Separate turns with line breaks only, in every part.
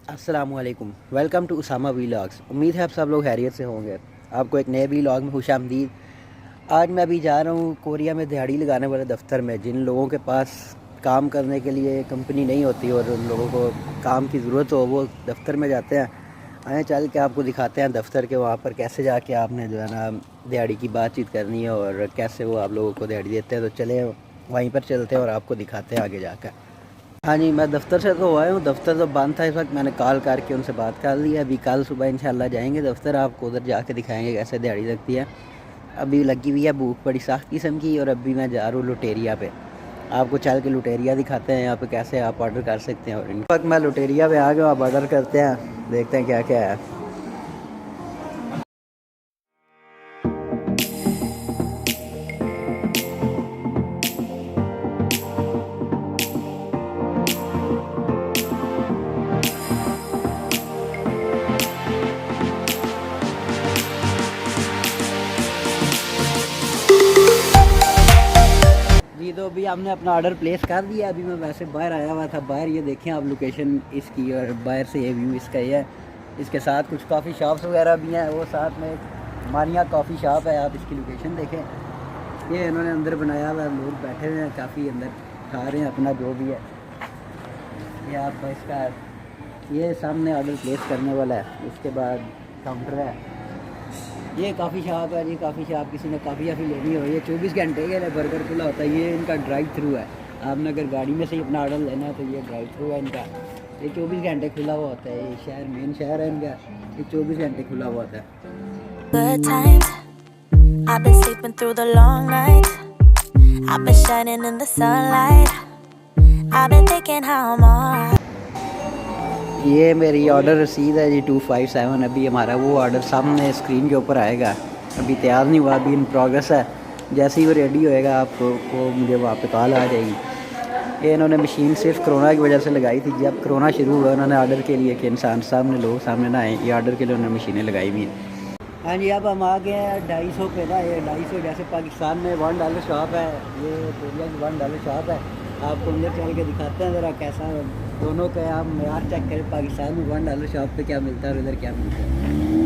अस्सलामुअलैकुम, welcome to Usama vlogs. उम्मीद है आप सब लोग खैरियत से होंगे। आपको एक नए व्लॉग में खुशामदीद। आज मैं अभी जा रहा हूँ कोरिया में दिहाड़ी लगाने वाले दफ्तर में। जिन लोगों के पास काम करने के लिए कंपनी नहीं होती और उन लोगों को काम की ज़रूरत हो, वो दफ्तर में जाते हैं। आए चल के आपको दिखाते हैं दफ्तर के वहाँ पर कैसे जाके आपने जो है ना दिहाड़ी की बातचीत करनी है और कैसे वो आप लोगों को दिहाड़ी देते हैं। तो चले वहीं पर चलते हैं और आपको दिखाते हैं आगे जाकर। हाँ जी, मैं दफ़्तर से तो आया हूँ। दफ़्तर तो बंद था इस वक्त। मैंने कॉल करके उनसे बात कर ली है। अभी कल सुबह इंशाल्लाह जाएंगे दफ़्तर। आपको उधर जाके दिखाएंगे कैसे दिहाड़ी लगती है। अभी लगी हुई है भूख बड़ी सख्त किस्म की। और अभी मैं जा रहा हूँ लुटेरिया पे। आपको चल के लुटेरिया दिखाते हैं यहाँ पे कैसे आप ऑर्डर कर सकते हैं। और इन वक्त मैं लुटेरिया पे आ गया। आप ऑर्डर करते हैं, देखते हैं क्या क्या है। जी तो अभी हमने अपना ऑर्डर प्लेस कर दिया। अभी मैं वैसे बाहर आया हुआ था। बाहर ये देखें आप लोकेशन इसकी, और बाहर से ये व्यू इसका ये है। इसके साथ कुछ कॉफ़ी शॉप्स वगैरह भी हैं। वो साथ में एक मानिया कॉफ़ी शॉप है। आप इसकी लोकेशन देखें। ये इन्होंने अंदर बनाया हुआ है। लोग बैठे हुए हैं काफ़ी, अंदर खा रहे हैं अपना जो भी है। ये आपका इसका ये सामने ऑर्डर प्लेस करने वाला है। उसके बाद काउंटर है। ये काफ़ी शॉप है। ये काफ़ी शॉप किसी ने काफ़ी काफ़ी लेनी हो, ये 24 घंटे के लिए बर्गर खुला होता है। ये इनका ड्राइव थ्रू है। आपने अगर गाड़ी में से ही अपना ऑर्डर लेना है तो ये ड्राइव थ्रू है इनका। ये 24 घंटे खुला हुआ होता है। ये शहर मेन शहर है इनका। ये 24 घंटे खुला हुआ होता है।
Good times. I've been sleeping through the long nights. I've been shining in the sunlight. I've been thinking how I'm alright.
ये मेरी ऑर्डर रसीद है जी 257। अभी हमारा वो ऑर्डर सामने स्क्रीन के ऊपर आएगा। अभी तैयार नहीं हुआ, अभी इन प्रोग्रेस है। जैसे ही वो रेडी होएगा आपको मुझे वहाँ पे कॉल आ जाएगी। ये इन्होंने मशीन सिर्फ कोरोना की वजह से लगाई थी। जब कोरोना शुरू हुआ उन्होंने ऑर्डर के लिए कि इंसान सामने लोग सामने ना आए, ये ऑर्डर के लिए उन्होंने मशीनें लगाई हुई हैं। हाँ जी, अब हम आ गए हैं 250 पे ना। ये 250 जैसे पाकिस्तान में $1 शॉप है, ये कोरिया की $1 शॉप है। आपको अंदर चल के दिखाते हैं ज़रा कैसा दोनों का आप मेयार चेक करें। पाकिस्तान में $1 शॉप पे क्या मिलता है और इधर क्या मिलता है।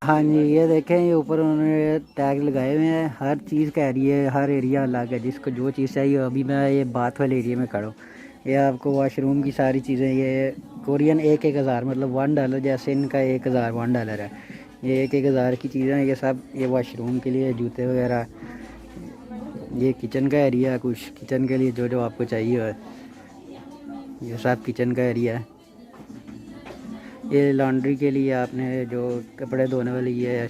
हाँ जी, ये देखें, ये ऊपर उन्होंने टैग लगाए हुए हैं। हर चीज़ का एरिया, हर एरिया अलग है। जिसको जो चीज़ चाहिए। अभी मैं ये बात वाले एरिया में खड़ा हूँ। ये आपको वॉशरूम की सारी चीज़ें, ये कोरियन 1-1000 मतलब $1 जैसे इनका 1000 $1 है। ये 1-1000 की चीज़ें हैं ये सब। ये वॉशरूम के लिए जूते वगैरह। ये किचन का एरिया है, कुछ किचन के लिए जो जो आपको चाहिए है। ये सब किचन का एरिया है। ये लॉन्ड्री के लिए आपने जो कपड़े धोने वाली ये है।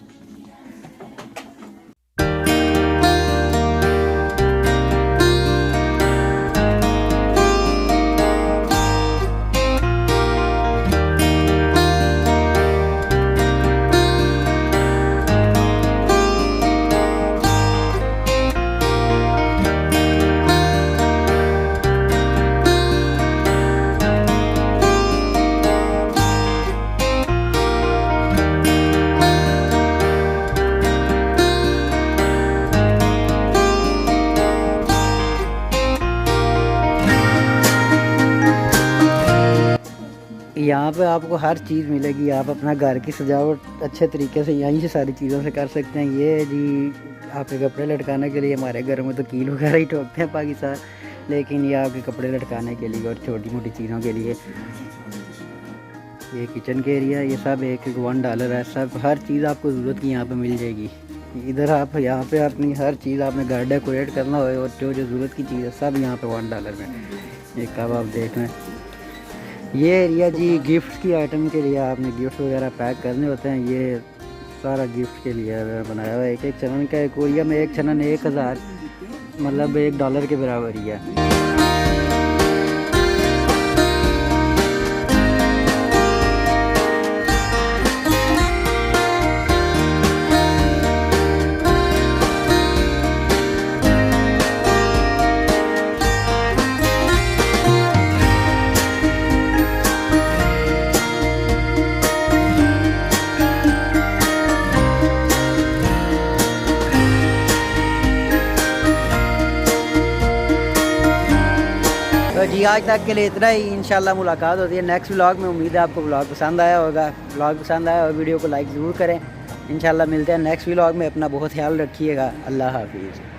यहाँ पे आपको हर चीज़ मिलेगी। आप अपना घर की सजावट अच्छे तरीके से यहीं से सारी चीज़ों से कर सकते हैं। ये जी आपके कपड़े लटकाने के लिए, हमारे घर में तो कील वगैरह ही ठोकते हैं पाकिस्तान, लेकिन ये आपके कपड़े लटकाने के लिए और छोटी मोटी चीज़ों के लिए। ये किचन के एरिया, ये सब एक $1 है। सब हर चीज़ आपको ज़रूरत की यहाँ पे मिल जाएगी। इधर आप यहाँ पे अपनी हर चीज़ आपने घर डेकोरेट करना हो और जो जो ज़रूरत की चीज़ है सब यहाँ पे $1 में। ये कब आप देख रहे हैं। ये एरिया जी गिफ्ट की आइटम के लिए, आपने गिफ्ट वगैरह पैक करने होते हैं। ये सारा गिफ्ट के लिए बनाया हुआ है। एक चनन का है। कोरिया में एक चनन 1000 मतलब $1 के बराबर ही है। तो जी आज तक के लिए इतना ही, इंशाल्लाह मुलाकात होती है नेक्स्ट व्लॉग में। उम्मीद है आपको व्लॉग पसंद आया होगा। व्लॉग पसंद आया और वीडियो को लाइक ज़रूर करें। इंशाल्लाह मिलते हैं नेक्स्ट व्लॉग में। अपना बहुत ख्याल रखिएगा। अल्लाह हाफिज़।